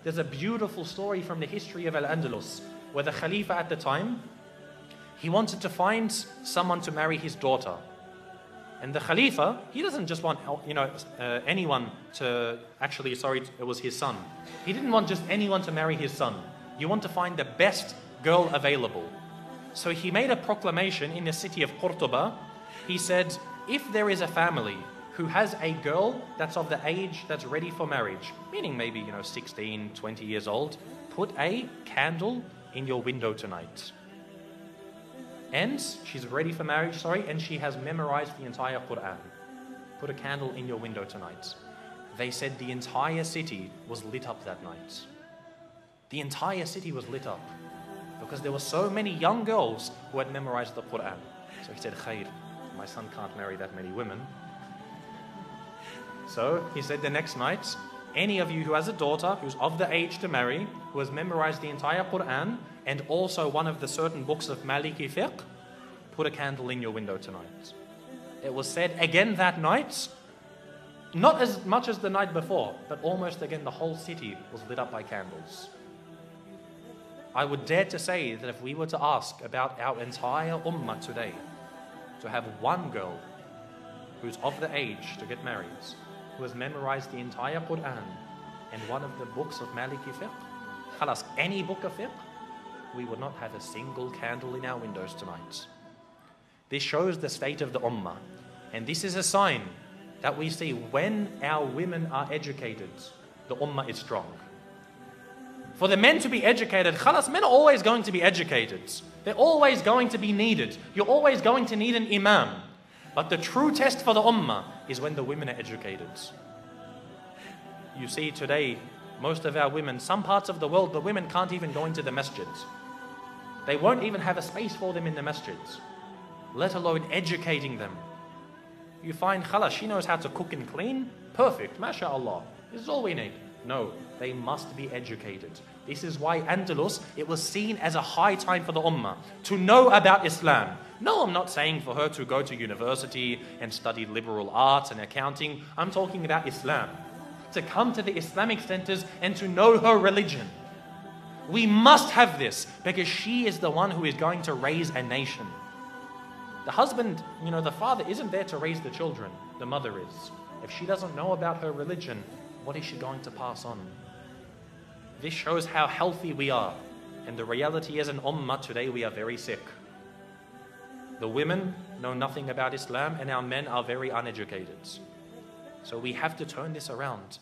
there's a beautiful story from the history of Al-Andalus, where the Khalifa at the time, he wanted to find someone to marry his daughter. And the Khalifa, he doesn't just want, anyone to, it was his son. He didn't want just anyone to marry his son. You want to find the best girl available. So he made a proclamation in the city of Cordoba. He said, if there is a family who has a girl that's of the age that's ready for marriage, meaning maybe, 16, 20 years old, put a candle in your window tonight. And she's ready for marriage, and she has memorized the entire Quran. Put a candle in your window tonight. They said the entire city was lit up that night. The entire city was lit up because there were so many young girls who had memorized the Quran. So he said, Khair, my son can't marry that many women. So he said the next night, any of you who has a daughter who's of the age to marry, who has memorized the entire Quran and also one of the certain books of Maliki fiqh, put a candle in your window tonight. It was said again that night, not as much as the night before, but almost again the whole city was lit up by candles. I would dare to say that if we were to ask about our entire ummah today, to have one girl who's of the age to get married, who has memorized the entire Quran and one of the books of Maliki fiqh, khalas, any book of fiqh, we would not have a single candle in our windows tonight. This shows the state of the ummah. And this is a sign that we see when our women are educated, the ummah is strong. For the men to be educated, khalas, men are always going to be educated. They're always going to be needed. You're always going to need an imam. But the true test for the ummah is when the women are educated. You see today, most of our women, some parts of the world, the women can't even go into the masjids. They won't even have a space for them in the masjids, let alone educating them. You find, khalas, she knows how to cook and clean, perfect, mashallah, this is all we need. No, they must be educated. This is why Andalus, it was seen as a high time for the ummah to know about Islam. No, I'm not saying for her to go to university and study liberal arts and accounting. I'm talking about Islam. To come to the Islamic centers and to know her religion. We must have this because she is the one who is going to raise a nation. The husband, the father isn't there to raise the children. The mother is. If she doesn't know about her religion, what is she going to pass on? This shows how healthy we are. And the reality is in ummah today we are very sick. The women know nothing about Islam and our men are very uneducated. So we have to turn this around.